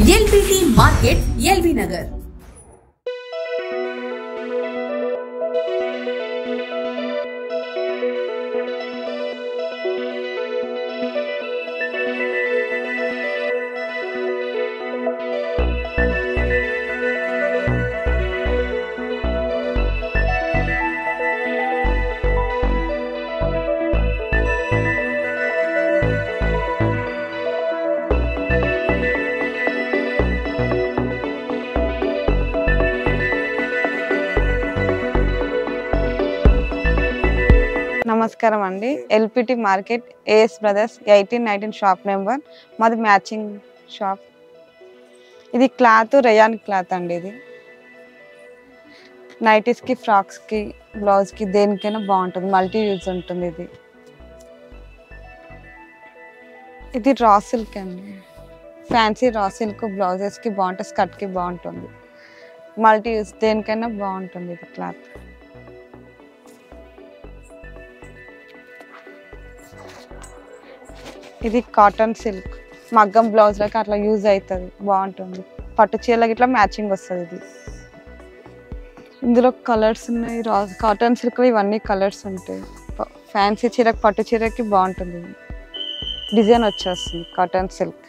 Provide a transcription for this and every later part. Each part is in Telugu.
LBT market LB Nagar. నమస్కారం అండి. LPT market AS Brothers 1819 shop number. మాది మ్యాచింగ్ షాప్. ఇది క్లాత్ రేయాన్ క్లాత్ అండి. ఇది నైటీస్కి, ఫ్రాక్స్కి, బ్లౌజ్కి దేనికైనా బాగుంటుంది. మల్టీ యూజ్ ఉంటుంది. ఇది రా సిల్క్ అండి. ఫ్యాన్సీ రా సిల్క్ బ్లౌజెస్కి బాగుంటుంది, స్కర్ట్కి బాగుంటుంది. మల్టీ యూజ్ దేనికైనా బాగుంటుంది ఇది క్లాత్. ఇది కాటన్ సిల్క్ మగ్గం బ్లౌజ్లకి అట్లా యూజ్ అవుతుంది, బాగుంటుంది. పట్టు చీరలకి ఇట్లా మ్యాచింగ్ వస్తుంది. ఇది ఇందులో కలర్స్ ఉన్నాయి. కాటన్ సిల్క్లో ఇవన్నీ కలర్స్ ఉంటాయి. ఫ్యాన్సీ చీరకు, పట్టు చీరకి బాగుంటుంది. డిజైన్ వచ్చేస్తుంది కాటన్ సిల్క్.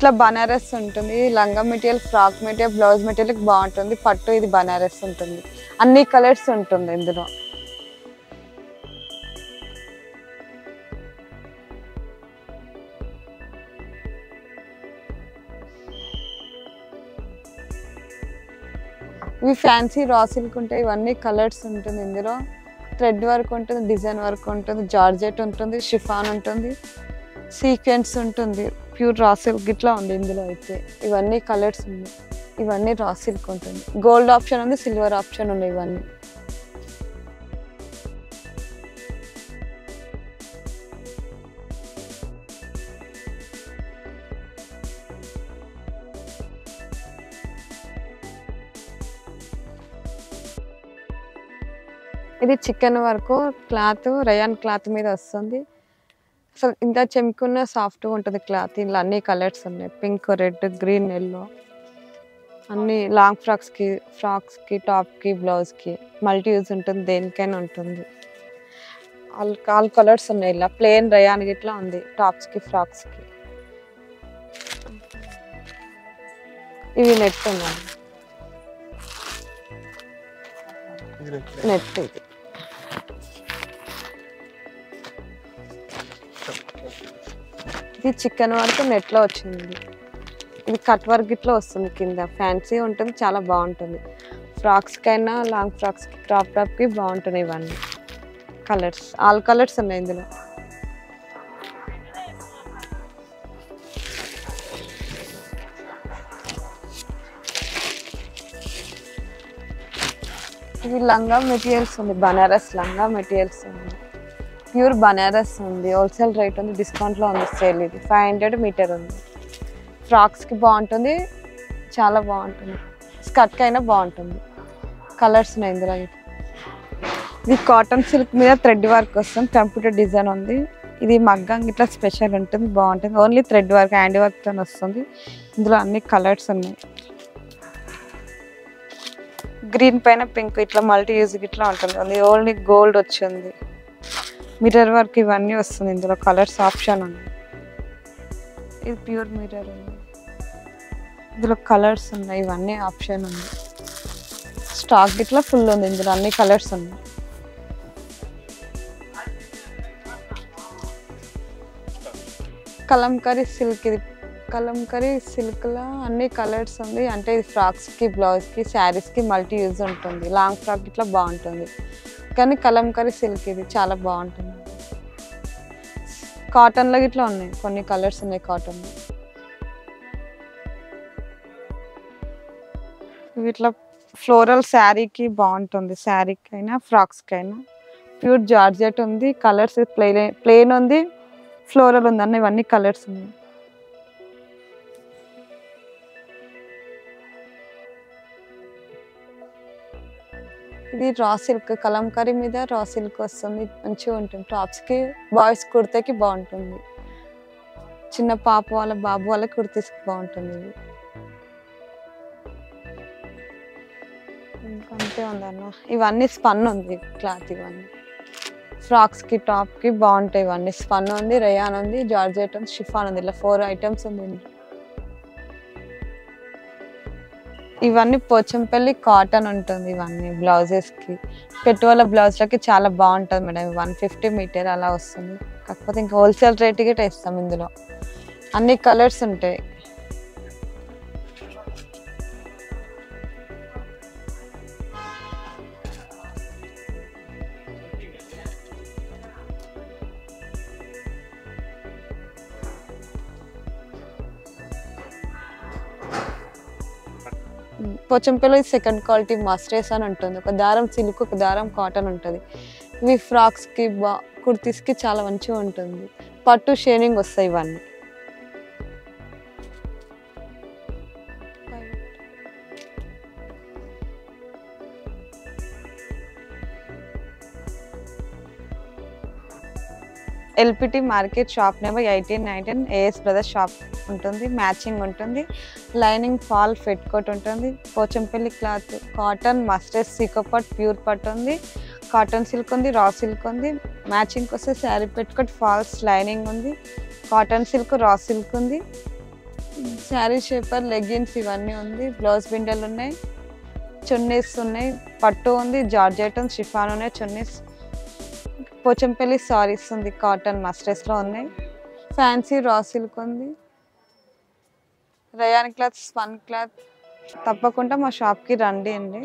ఇట్లా బనారస్ ఉంటుంది. లంగా material, frock material, blouse material బాగుంటుంది. పట్టు ఇది బనారస్ ఉంటుంది. అన్ని కలర్స్ ఉంటుంది ఇందులో. ఇవి ఫ్యాన్సీ రా సిల్క్ ఉంటాయి. ఇవన్నీ కలర్స్ ఉంటుంది. ఇందులో థ్రెడ్ వర్క్ ఉంటుంది, డిజైన్ వర్క్ ఉంటుంది, జార్జెట్ ఉంటుంది, షిఫాన్ ఉంటుంది, సీక్వెన్స్ ఉంటుంది. ప్యూర్ రా సిల్క్ ఇట్లా ఉంది ఇందులో. అయితే ఇవన్నీ కలర్స్ ఉన్నాయి. ఇవన్నీ రా సిల్క్ ఉంటుంది. గోల్డ్ ఆప్షన్ ఉంది, సిల్వర్ ఆప్షన్ ఉంది. ఇవన్నీ ఇది chicken work cloth, rayon cloth మీద వస్తుంది. అసలు ఇంత చెమ్కున్న సాఫ్ట్గా ఉంటుంది క్లాత్. ఇందులో అన్ని కలర్స్ ఉన్నాయి. Pink, red, green, yellow. అన్ని లాంగ్ ఫ్రాక్స్కి, టాప్కి, బ్లౌజ్కి మల్టీ యూజ్ ఉంటుంది. దేనికైనా ఉంటుంది. ఆల్ కలర్స్ ఉన్నాయి. ఇలా ప్లెయిన్ రేయాన్ ఇట్లా ఉంది టాప్స్కి, ఫ్రాక్స్కి. ఇవి నెట్ ఉన్నాయి. నెట్ ఇది. ఇది చికెన్ వర్క్ నెట్లో వచ్చింది. ఇది కట్ వర్క్ ఇట్లా వస్తుంది. కింద ఫ్యాన్సీ ఉంటుంది, చాలా బాగుంటుంది. ఫ్రాక్స్కైనా, లాంగ్ ఫ్రాక్స్కి, క్రాప్ టాప్కి బాగుంటుంది. ఇవన్నీ కలర్స్, ఆల్ కలర్స్ ఉన్నాయి ఇందులో. ఇవి లంగా మెటీరియల్స్ ఉంది. బనారస్ లంగా మెటీరియల్స్ ఉంది. ప్యూర్ బనారస్ ఉంది. హోల్సేల్ రేట్ ఉంది, డిస్కౌంట్లో ఉంది సేల్. ఇది 500 మీటర్ ఉంది. ఫ్రాక్స్కి బాగుంటుంది, చాలా బాగుంటుంది. స్కర్ట్కి అయినా బాగుంటుంది. కలర్స్ ఉన్నాయి ఇందులో. ఇది కాటన్ సిల్క్ మీద థ్రెడ్ వర్క్ వస్తుంది. కంప్యూటర్ డిజైన్ ఉంది. ఇది మగ్గం ఇట్లా స్పెషల్ ఉంటుంది, బాగుంటుంది. ఓన్లీ థ్రెడ్ వర్క్, హ్యాండ్ వర్క్తో వస్తుంది. ఇందులో అన్ని కలర్స్ ఉన్నాయి. గ్రీన్ పైన పింక్ ఇట్లా మల్టీ యూజ్ ఇట్లా ఉంటుంది. ఓన్లీ గోల్డ్ వచ్చింది. మిర్రర్ వర్క్ ఇవన్నీ వస్తుంది. ఇందులో కలర్స్ ఆప్షన్ ఉంది. ఇది ప్యూర్ మిర్రర్ ఉంది. ఇందులో కలర్స్ ఉన్నాయి. ఇవన్నీ ఆప్షన్ ఉంది. స్టాక్ ఇట్లా ఫుల్ ఉంది. ఇందులో అన్ని కలర్స్ ఉన్నాయి. కలంకరీ సిల్క్. ఇది కలంకరీ సిల్క్లో అన్ని కలర్స్ ఉంది. అంటే ఇది ఫ్రాక్స్కి, బ్లౌజ్కి, శారీస్కి మల్టీ యూజ్ ఉంటుంది. లాంగ్ ఫ్రాక్ ఇట్లా బాగుంటుంది. కానీ కలంకరీ సిల్క్ ఇది చాలా బాగుంటుంది. కాటన్లో ఇట్లా ఉన్నాయి, కొన్ని కలర్స్ ఉన్నాయి కాటన్లో. ఇట్లా ఫ్లోరల్ శారీకి బాగుంటుంది. శారీకి అయినా, ఫ్రాక్స్కి అయినా. ప్యూర్ జార్జెట్ ఉంది. కలర్స్ ప్లెయిన్ ఉంది, ఫ్లోరల్ ఉందన్న ఇవన్నీ కలర్స్ ఉన్నాయి. ఇది రా సిల్క్ కలంకారీ మీద రా సిల్క్ వస్తుంది, మంచిగా ఉంటుంది. టాప్స్కి బాయ్స్ కుర్తాకి బాగుంటుంది, చిన్న పాప వాళ్ళ బాబు వాళ్ళ కుర్తీస్కి బాగుంటుంది ఇది. ఇంకా అంతే ఉందన్న. ఇవన్నీ స్పన్ ఉంది క్లాత్, ఇవన్నీ ఫ్రాక్స్కి టాప్కి బాగుంటాయి. ఇవన్నీ స్పన్ ఉంది, రేయాన్ ఉంది, జార్జెట్ ఉంది, షిఫాన్ ఉంది. ఇలా 4 ఐటమ్స్ ఉంది. ఇవన్నీ పోచంపల్లి కాటన్ ఉంటుంది. ఇవన్నీ బ్లౌజెస్కి పెట్టువల బ్లౌజ్లకి చాలా బాగుంటుంది మేడం. 150 మీటర్ అలా వస్తుంది. కాకపోతే ఇంకా హోల్సేల్ రేట్ గిట్ట ఇస్తాం. ఇందులో అన్ని కలర్స్ ఉంటాయి. పోచంపల్లి సెకండ్ క్వాలిటీ మస్టర్స్ అని ఉంటుంది. ఒక దారం సిల్క్, ఒక దారం కాటన్ ఉంటుంది. ఇవి ఫ్రాక్స్కి కుర్తీస్కి చాలా మంచిగా ఉంటుంది. పట్టు షేనింగ్ వస్తాయి ఇవన్నీ. LPT market shop number 1819 AS Brothers shop ఉంటుంది. మ్యాచింగ్ ఉంటుంది, లైనింగ్ ఫాల్ ఫెట్ కోట్ ఉంటుంది. పోచంపల్లి క్లాత్ కాటన్ మస్టర్స్ సీకోపట్ ప్యూర్ పట్ ఉంది, కాటన్ సిల్క్ ఉంది, రా సిల్క్ ఉంది. మ్యాచింగ్కి వస్తే శారీ పెట్టుకోట్ ఫాల్స్ లైనింగ్ ఉంది, కాటన్ సిల్క్ రా సిల్క్ ఉంది, శారీ షేపర్ లెగ్గిన్స్ ఇవన్నీ ఉంది. బ్లౌజ్ బిండలు ఉన్నాయి, చున్నీస్ ఉన్నాయి, పట్టు ఉంది, జార్జెట్ ఉంది, షిఫాన్ ఉన్నాయి చున్నీస్. పోచంపల్లి సారీస్ ఉంది, కాటన్ మస్టర్స్లో ఉన్నాయి. ఫ్యాన్సీ రా సిల్క్ ఉంది, రయాన్ క్లాత్, స్పన్ క్లాత్. తప్పకుండా మా షాప్కి రండి అండి,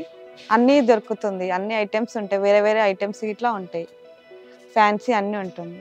అన్నీ దొరుకుతుంది. అన్ని ఐటమ్స్ ఉంటాయి, వేరే వేరే ఐటమ్స్ ఇట్లా ఉంటాయి. ఫ్యాన్సీ అన్నీ ఉంటుంది.